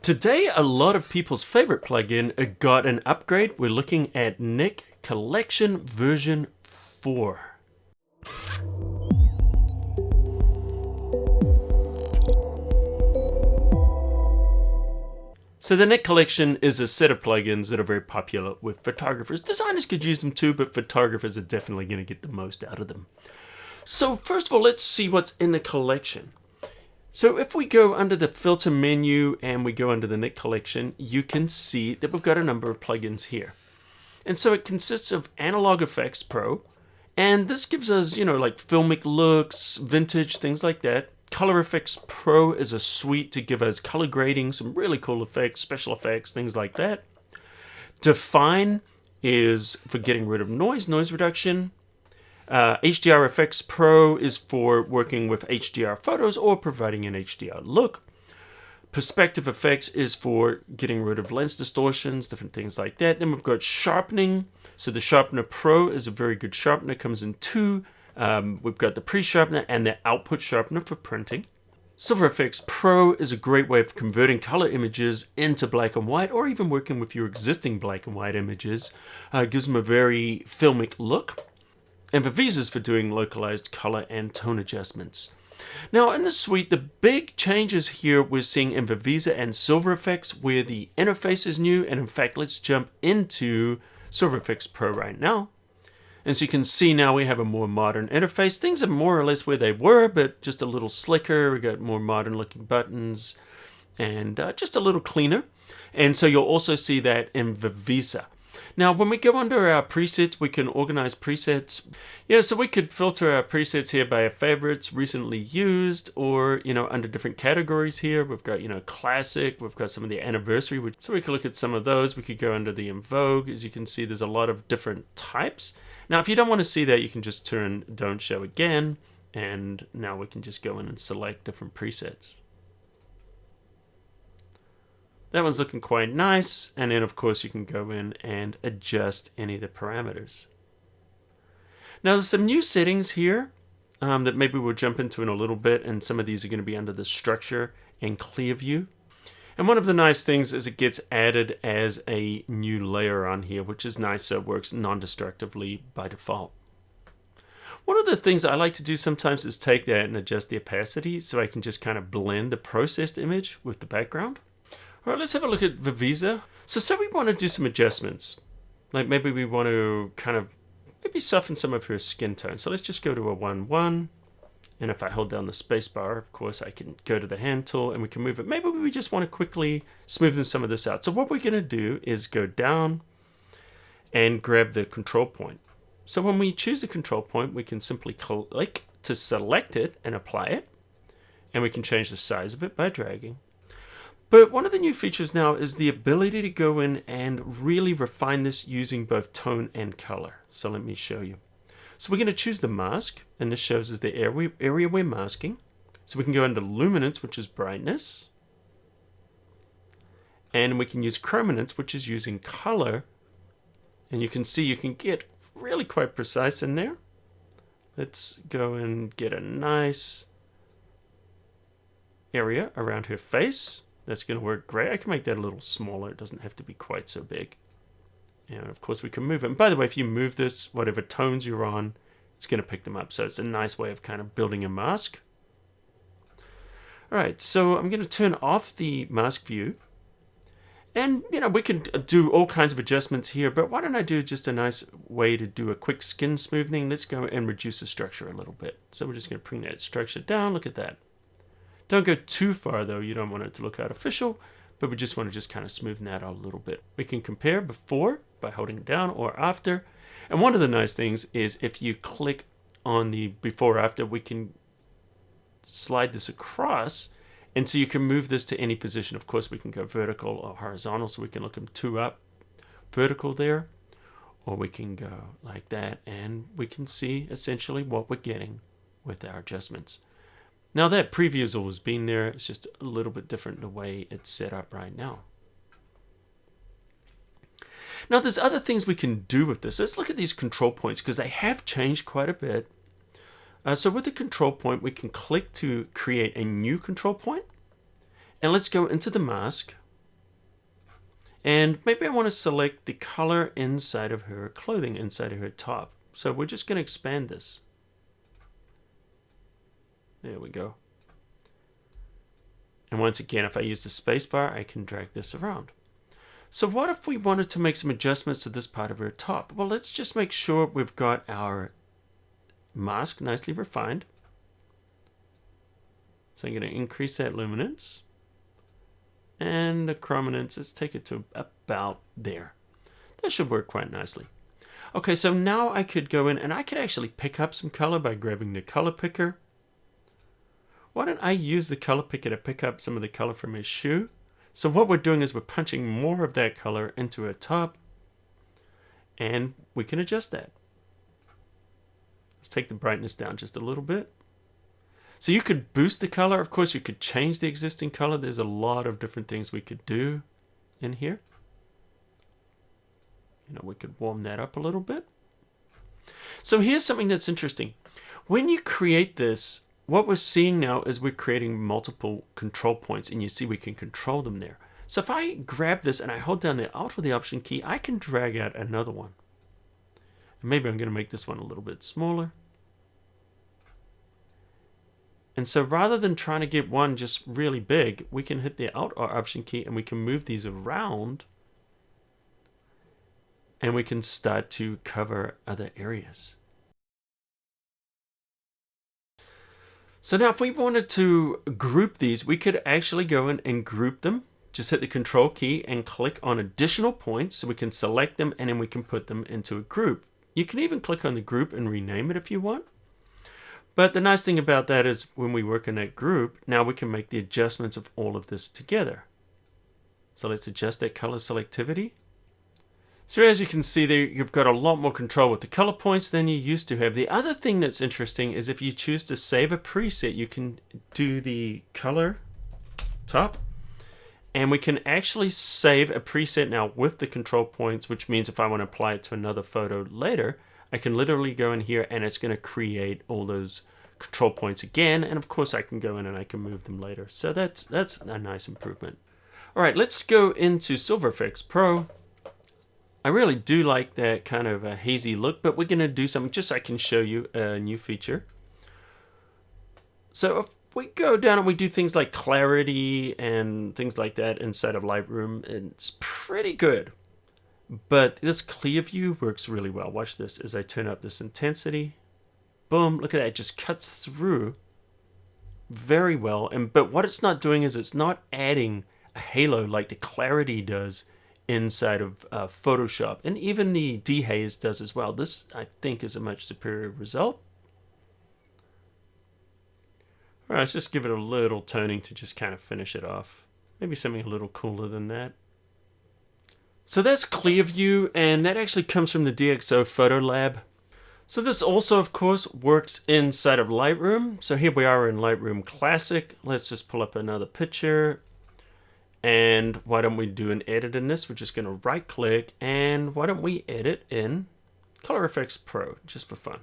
Today, a lot of people's favorite plugin got an upgrade. We're looking at Nik Collection version 4. So the Nik Collection is a set of plugins that are very popular with photographers. Designers could use them too, but photographers are definitely going to get the most out of them. So first of all, let's see what's in the collection. So if we go under the filter menu and we go under the Nik Collection, you can see that we've got a number of plugins here. And so it consists of Analog Effects Pro, and this gives us, like filmic looks, vintage, things like that. Color Effects Pro is a suite to give us color grading, some really cool effects, special effects, things like that. Define is for getting rid of noise reduction. HDR Effects Pro is for working with HDR photos or providing an HDR look. Perspective Effects is for getting rid of lens distortions, different things like that. Then we've got Sharpening. So the Sharpener Pro is a very good sharpener, comes in two. We've got the pre-sharpener and the output sharpener for printing. Silver Effects Pro is a great way of converting color images into black and white, or even working with your existing black and white images. Gives them a very filmic look. And Vivisa is for doing localized color and tone adjustments. Now in the suite, the big changes here we're seeing in Vivisa and Silver Effects, where the interface is new. And in fact, let's jump into Silver Effects Pro right now. As you can see now, we have a more modern interface. Things are more or less where they were, but just a little slicker. We got more modern looking buttons and just a little cleaner. And so you'll also see that in Vivisa. Now, when we go under our presets, we can organize presets. Yeah, so we could filter our presets here by our favorites, recently used, or, under different categories here. We've got, classic. We've got some of the anniversary. So we could look at some of those. We could go under the in vogue. As you can see, there's a lot of different types. Now, if you don't want to see that, you can just turn Don't Show Again. And now we can just go in and select different presets. That one's looking quite nice, and then of course you can go in and adjust any of the parameters. Now there's some new settings here that maybe we'll jump into in a little bit, and some of these are going to be under the structure and clear view. And one of the nice things is it gets added as a new layer on here, which is nice, so it works non-destructively by default. One of the things I like to do sometimes is take that and adjust the opacity so I can just kind of blend the processed image with the background. All right, let's have a look at Vivisa. So say we want to do some adjustments. Like maybe we want to kind of soften some of her skin tone. So let's just go to a 1-1. And if I hold down the space bar, of course, I can go to the hand tool and we can move it. Maybe we just want to quickly smoothen some of this out. So what we're going to do is go down and grab the control point. So when we choose the control point, we can simply click to select it and apply it. And we can change the size of it by dragging. But one of the new features now is the ability to go in and really refine this using both tone and color. So let me show you. So we're going to choose the mask, and this shows us the area we're masking. So we can go into luminance, which is brightness. And we can use chrominance, which is using color. And you can see you can get really quite precise in there. Let's go and get a nice area around her face. That's going to work great. I can make that a little smaller. It doesn't have to be quite so big. And of course we can move it. And by the way, if you move this, whatever tones you're on, it's going to pick them up. So it's a nice way of kind of building a mask. All right, so I'm going to turn off the mask view. And, we can do all kinds of adjustments here, but why don't I do just a nice way to do a quick skin smoothing? Let's go and reduce the structure a little bit. So we're just going to bring that structure down. Look at that. Don't go too far though, you don't want it to look artificial, but we just want to just kind of smoothen that out a little bit. We can compare before by holding it down or after. And one of the nice things is if you click on the before after, we can slide this across, and so you can move this to any position. Of course we can go vertical or horizontal, so we can look them two up, vertical there, or we can go like that, and we can see essentially what we're getting with our adjustments. Now that preview has always been there, it's just a little bit different the way it's set up right now. Now there's other things we can do with this. Let's look at these control points because they have changed quite a bit. So with the control point, we can click to create a new control point. And let's go into the mask. And maybe I want to select the color inside of her clothing, inside of her top. So we're just going to expand this. There we go. And once again, if I use the spacebar, I can drag this around. So what if we wanted to make some adjustments to this part of her top? Well, let's just make sure we've got our mask nicely refined. So I'm going to increase that luminance. And the chrominance, let's take it to about there. That should work quite nicely. Okay, so now I could go in and I could actually pick up some color by grabbing the color picker. Why don't I use the color picker to pick up some of the color from his shoe? So what we're doing is we're punching more of that color into her top, and we can adjust that. Let's take the brightness down just a little bit. So you could boost the color. Of course, you could change the existing color. There's a lot of different things we could do in here. You know, we could warm that up a little bit. So here's something that's interesting. When you create this, what we're seeing now is we're creating multiple control points, and you see we can control them there. So if I grab this and I hold down the Alt or the Option key, I can drag out another one. And maybe I'm going to make this one a little bit smaller. And so rather than trying to get one just really big, we can hit the Alt or Option key and we can move these around. And we can start to cover other areas. So now if we wanted to group these, we could actually go in and group them. Just hit the Control key and click on additional points so we can select them and then we can put them into a group. You can even click on the group and rename it if you want. But the nice thing about that is when we work in that group, now we can make the adjustments of all of this together. So let's adjust that color selectivity. So as you can see there, you've got a lot more control with the color points than you used to have. The other thing that's interesting is if you choose to save a preset, you can do the color top, and we can actually save a preset now with the control points, which means if I want to apply it to another photo later, I can literally go in here and it's going to create all those control points again. And of course I can go in and I can move them later. So that's a nice improvement. All right, let's go into Silver Effects Pro. I really do like that kind of a hazy look, but we're going to do something just so I can show you a new feature. So if we go down and we do things like clarity and things like that inside of Lightroom, it's pretty good. But this clear view works really well. Watch this as I turn up this intensity. Boom, look at that, it just cuts through very well. But what it's not doing is it's not adding a halo like the clarity does inside of Photoshop, and even the dehaze does as well. This, I think, is a much superior result. All right, let's just give it a little toning to just kind of finish it off. Maybe something a little cooler than that. So that's clear view, and that actually comes from the DxO Photo Lab. So this also, of course, works inside of Lightroom. So here we are in Lightroom Classic. Let's just pull up another picture. And why don't we do an edit in this? We're just going to right click, and why don't we edit in Color Effects Pro, just for fun.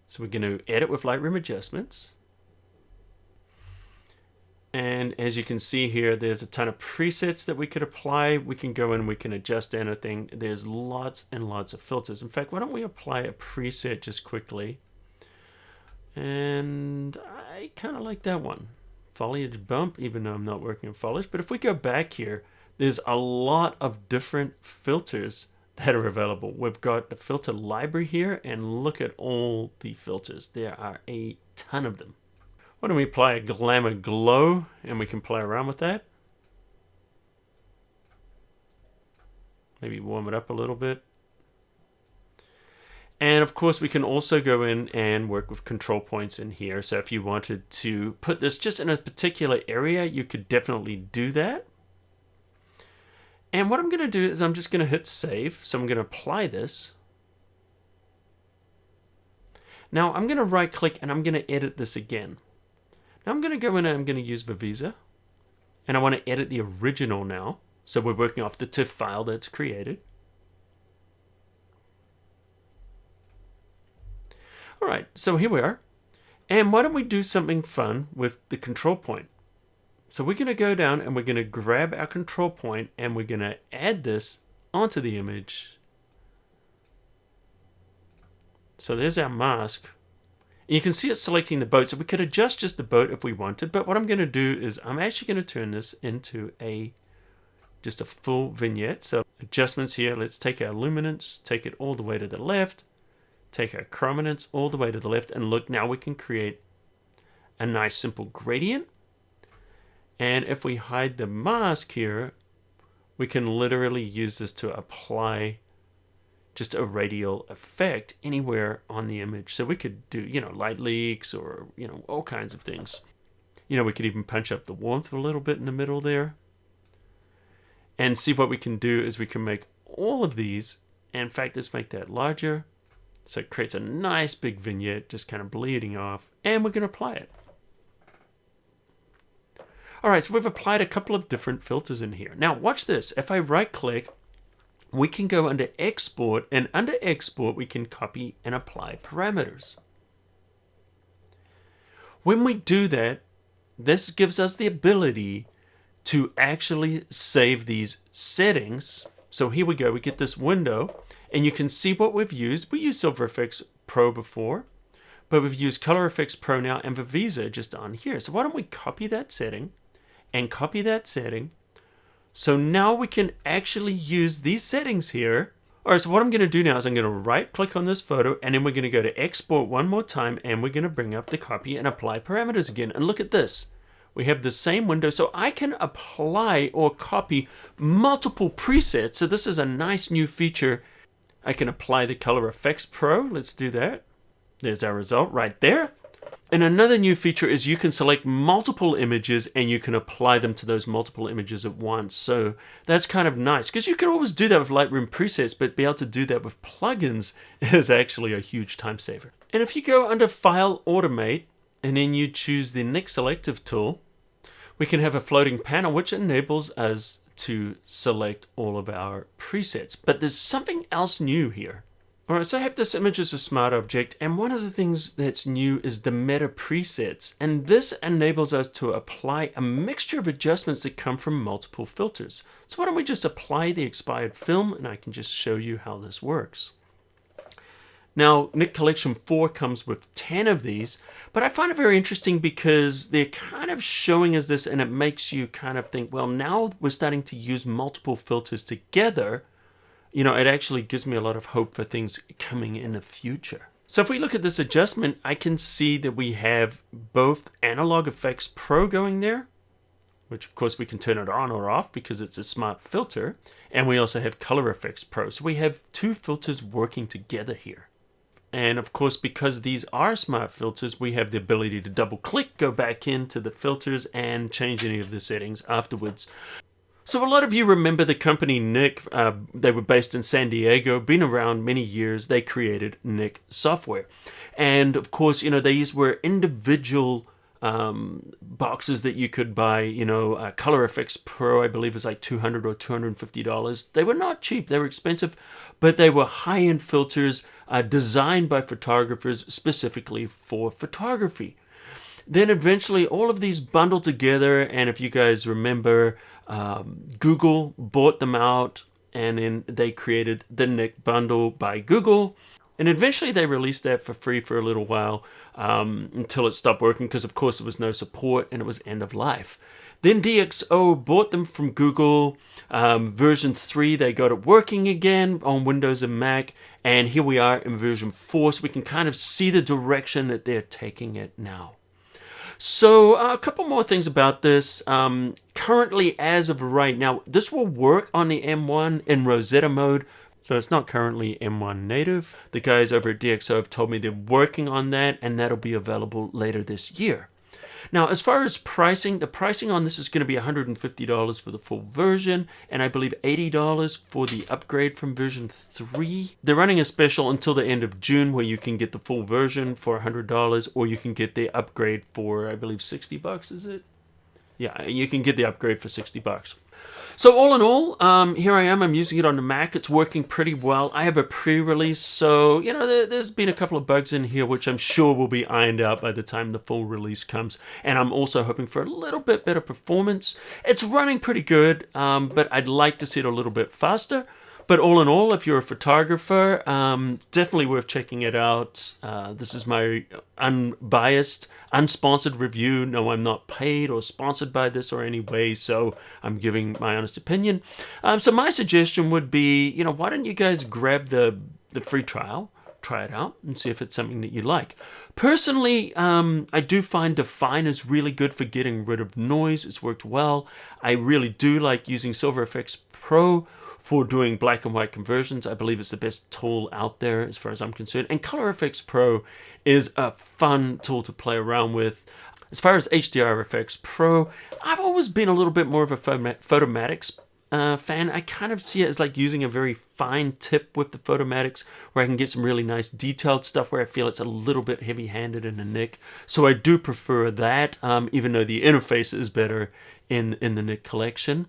So we're going to edit with Lightroom adjustments. And as you can see here, there's a ton of presets that we could apply. We can go in, we can adjust anything. There's lots and lots of filters. In fact, why don't we apply a preset just quickly? And I kind of like that one. Foliage bump, even though I'm not working on foliage. But if we go back here, there's a lot of different filters that are available. We've got the filter library here, and look at all the filters. There are a ton of them. Why don't we apply a glamour glow, and we can play around with that. Maybe warm it up a little bit. And of course, we can also go in and work with control points in here. So if you wanted to put this just in a particular area, you could definitely do that. And what I'm going to do is I'm just going to hit save. So I'm going to apply this. Now I'm going to right click and I'm going to edit this again. Now I'm going to go in and I'm going to use Vivisa. And I want to edit the original now. So we're working off the TIFF file that's created. All right, so here we are. And why don't we do something fun with the control point? So we're going to go down and we're going to grab our control point and we're going to add this onto the image. So there's our mask. And you can see it selecting the boat. So we could adjust just the boat if we wanted. But what I'm going to do is I'm actually going to turn this into just a full vignette. So adjustments here. Let's take our luminance, take it all the way to the left. Take our chrominance all the way to the left. And look, now we can create a nice simple gradient. And if we hide the mask here, we can literally use this to apply just a radial effect anywhere on the image. So we could do, light leaks or, all kinds of things. We could even punch up the warmth a little bit in the middle there. And see what we can do is we can make all of these. And in fact, let's make that larger. So it creates a nice big vignette, just kind of bleeding off. And we're going to apply it. All right, so we've applied a couple of different filters in here. Now watch this. If I right click, we can go under export, and under export we can copy and apply parameters. When we do that, this gives us the ability to actually save these settings. So here we go, we get this window and you can see what we've used. We used Silver Effects Pro before, but we've used Color Effects Pro now and Vivisa just on here. So why don't we copy that setting and copy that setting. So now we can actually use these settings here. All right, so what I'm going to do now is I'm going to right click on this photo and then we're going to go to export one more time and we're going to bring up the copy and apply parameters again. And look at this. We have the same window, so I can apply or copy multiple presets. So this is a nice new feature. I can apply the Color Effects Pro. Let's do that. There's our result right there. And another new feature is you can select multiple images and you can apply them to those multiple images at once. So that's kind of nice because you can always do that with Lightroom presets, but be able to do that with plugins is actually a huge time saver. And if you go under File, Automate, and then you choose the Nik Selective tool, we can have a floating panel which enables us to select all of our presets. But there's something else new here. All right, so I have this image as a smart object, and one of the things that's new is the meta presets, and this enables us to apply a mixture of adjustments that come from multiple filters. So why don't we just apply the expired film, and I can just show you how this works. Now, Nik Collection 4 comes with 10 of these, but I find it very interesting because they're kind of showing us this, and it makes you kind of think, well, now we're starting to use multiple filters together. It actually gives me a lot of hope for things coming in the future. So if we look at this adjustment, I can see that we have both Analog Effects Pro going there, which of course we can turn it on or off because it's a smart filter. And we also have Color Effects Pro. So we have two filters working together here. And of course, because these are smart filters, we have the ability to double click, go back into the filters and change any of the settings afterwards. So a lot of you remember the company Nik. They were based in San Diego, been around many years. They created Nik software. And of course, these were individual boxes that you could buy. Color Effects Pro, I believe, is like $200 or $250. They were not cheap. They were expensive, but they were high-end filters designed by photographers specifically for photography. Then eventually all of these bundled together, and if you guys remember, Google bought them out, and then they created the Nik bundle by Google, and eventually they released that for free for a little while until it stopped working because of course there was no support and it was end of life. Then DxO bought them from Google. Version 3, they got it working again on Windows and Mac, and here we are in version 4, so we can kind of see the direction that they're taking it now. So a couple more things about this. Currently, as of right now, this will work on the M1 in Rosetta mode. So it's not currently M1 native. The guys over at DxO have told me they're working on that, and that'll be available later this year. Now, as far as pricing, the pricing on this is going to be $150 for the full version, and I believe $80 for the upgrade from version 3. They're running a special until the end of June where you can get the full version for $100, or you can get the upgrade for, I believe, $60, is it? Yeah, you can get the upgrade for $60. So all in all, here I am. I'm using it on the Mac. It's working pretty well. I have a pre-release, so there's been a couple of bugs in here, which I'm sure will be ironed out by the time the full release comes. And I'm also hoping for a little bit better performance. It's running pretty good, but I'd like to see it a little bit faster. But all in all, if you're a photographer, definitely worth checking it out. This is my unbiased, unsponsored review. No, I'm not paid or sponsored by this or any way, so I'm giving my honest opinion. So my suggestion would be, why don't you guys grab the free trial, try it out, and see if it's something that you like. Personally, I do find Define is really good for getting rid of noise. It's worked well. I really do like using Silver Efex Pro for doing black and white conversions. I believe it's the best tool out there as far as I'm concerned. And Color Efex Pro is a fun tool to play around with. As far as HDR Efex Pro, I've always been a little bit more of a Photomatics fan. I kind of see it as like using a very fine tip with the Photomatics, where I can get some really nice detailed stuff where I feel it's a little bit heavy-handed in the Nik. So I do prefer that, even though the interface is better in the Nik collection.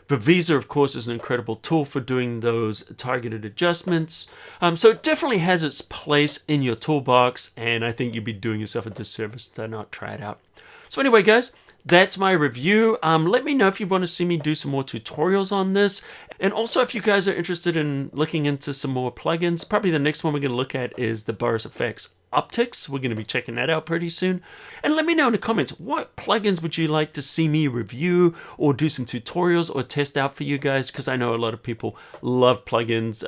Visa, of course, is an incredible tool for doing those targeted adjustments. So it definitely has its place in your toolbox, and I think you'd be doing yourself a disservice to not try it out. So anyway, guys, that's my review. Let me know if you want to see me do some more tutorials on this. And also, if you guys are interested in looking into some more plugins, probably the next one we're going to look at is the Boris FX Optics. We're going to be checking that out pretty soon. And let me know in the comments, what plugins would you like to see me review or do some tutorials or test out for you guys? Because I know a lot of people love plugins.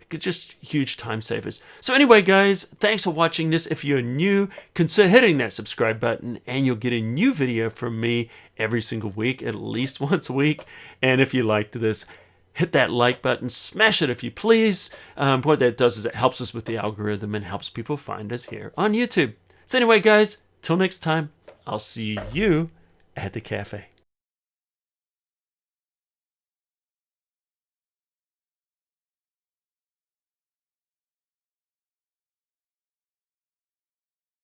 Just huge time savers. So anyway, guys, thanks for watching this. If you're new, consider hitting that subscribe button and you'll get a new video from me every single week, at least once a week. And if you liked this, hit that like button, smash it if you please. What that does is it helps us with the algorithm and helps people find us here on YouTube. So anyway, guys, till next time, I'll see you at the cafe.